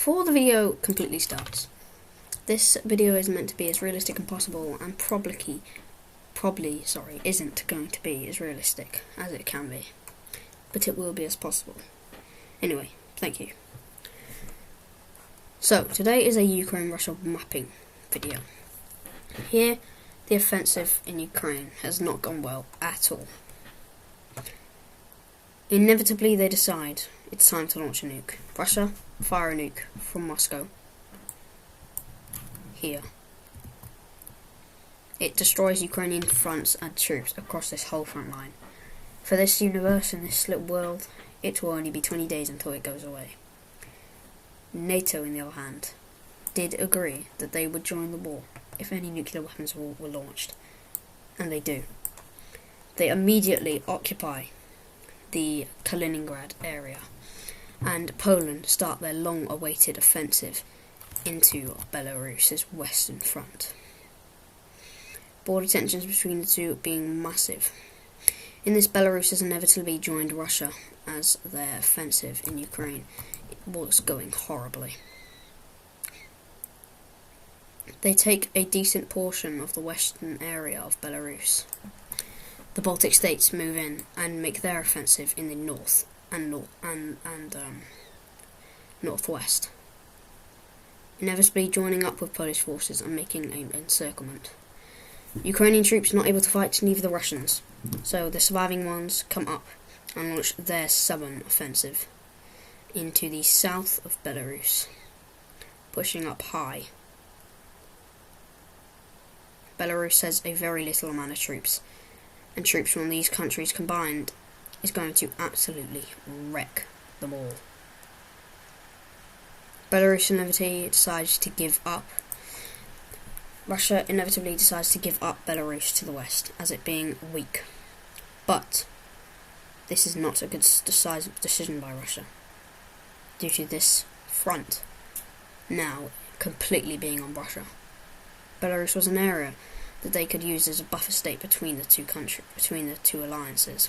Before the video completely starts, this video is meant to be as realistic as possible and probably isn't going to be as realistic as it can be, but it will be as possible. Anyway, thank you. So, today is a Ukraine-Russia mapping video. Here, the offensive in Ukraine has not gone well at all. Inevitably, they decide it's time to launch a nuke. Russia, fire a nuke from Moscow. Here. It destroys Ukrainian fronts and troops across this whole front line. For this universe and this little world, it will only be 20 days until it goes away. NATO, on the other hand, did agree that they would join the war if any nuclear weapons were launched. And they do. They immediately occupy the Kaliningrad area, and Poland start their long-awaited offensive into Belarus's western front. Border tensions between the two being massive. In this, Belarus has inevitably joined Russia as their offensive in Ukraine was going horribly. They take a decent portion of the western area of Belarus. The Baltic states move in and make their offensive in the north and northwest, inevitably joining up with Polish forces and making an encirclement. Ukrainian troops not able to fight neither the Russians, so the surviving ones come up and launch their southern offensive into the south of Belarus, pushing up high. Belarus has a very little amount of troops, and troops from these countries combined is going to absolutely wreck them all. Belarus inevitably decides to give up. Russia inevitably decides to give up Belarus to the west, as it being weak. But this is not a good decisive decision by Russia, due to this front now completely being on Russia. Belarus was an area that they could use as a buffer state between the two alliances.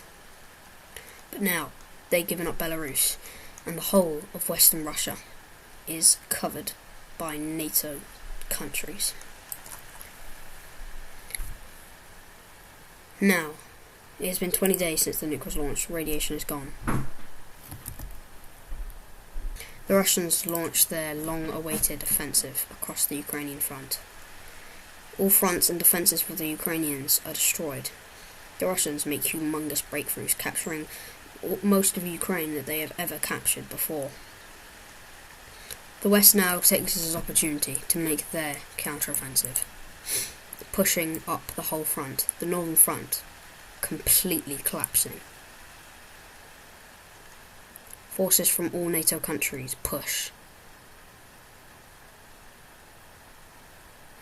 But now they've given up Belarus, and the whole of Western Russia is covered by NATO countries. Now, it has been 20 days since the nuke was launched. Radiation is gone. The Russians launched their long-awaited offensive across the Ukrainian front. All fronts and defences for the Ukrainians are destroyed. The Russians make humongous breakthroughs, capturing most of Ukraine that they have ever captured before. The West now takes this as an opportunity to make their counter-offensive, pushing up the whole front, the northern front, completely collapsing. Forces from all NATO countries push.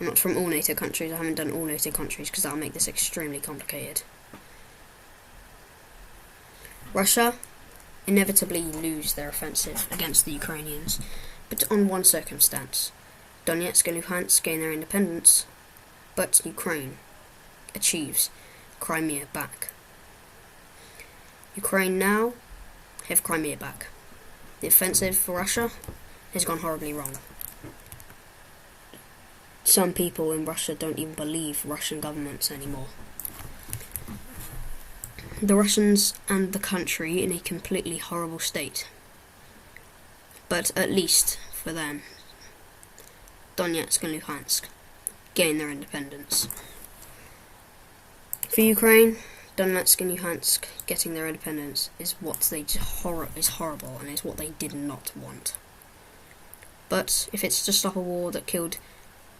Not from all NATO countries, I haven't done all NATO countries because that'll make this extremely complicated. Russia inevitably lose their offensive against the Ukrainians, but on one circumstance. Donetsk and Luhansk gain their independence, but Ukraine achieves Crimea back. Ukraine now have Crimea back. The offensive for Russia has gone horribly wrong. Some people in Russia don't even believe Russian governments anymore. The Russians and the country in a completely horrible state. But at least, for them, Donetsk and Luhansk gain their independence. For Ukraine, Donetsk and Luhansk getting their independence is what they is horrible and is what they did not want. But if it's to stop a war that killed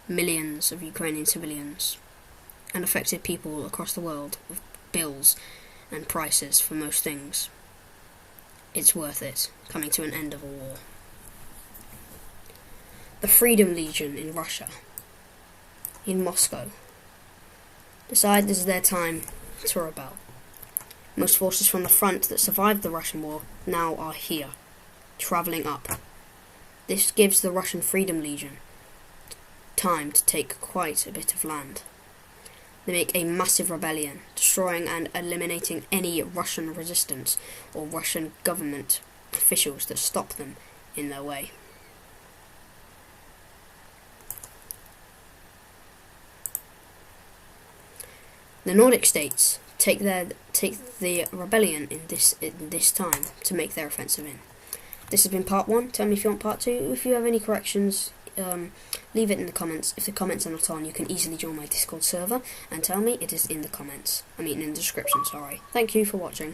millions of Ukrainian civilians and affected people across the world with bills and prices for most things, it's worth it, coming to an end of a war. The Freedom Legion in Russia, in Moscow, decide this is their time to rebel. Most forces from the front that survived the Russian war now are here, travelling up. This gives the Russian Freedom Legion time to take quite a bit of land. They make a massive rebellion, destroying and eliminating any Russian resistance or Russian government officials that stop them in their way. The Nordic states take the rebellion in this time to make their offensive in. This has been part 1. Tell me if you want part 2. If you have any corrections, leave it in the comments. If the comments are not on, you can easily join my Discord server and tell me. It is in the comments. I mean in the description, sorry. Thank you for watching.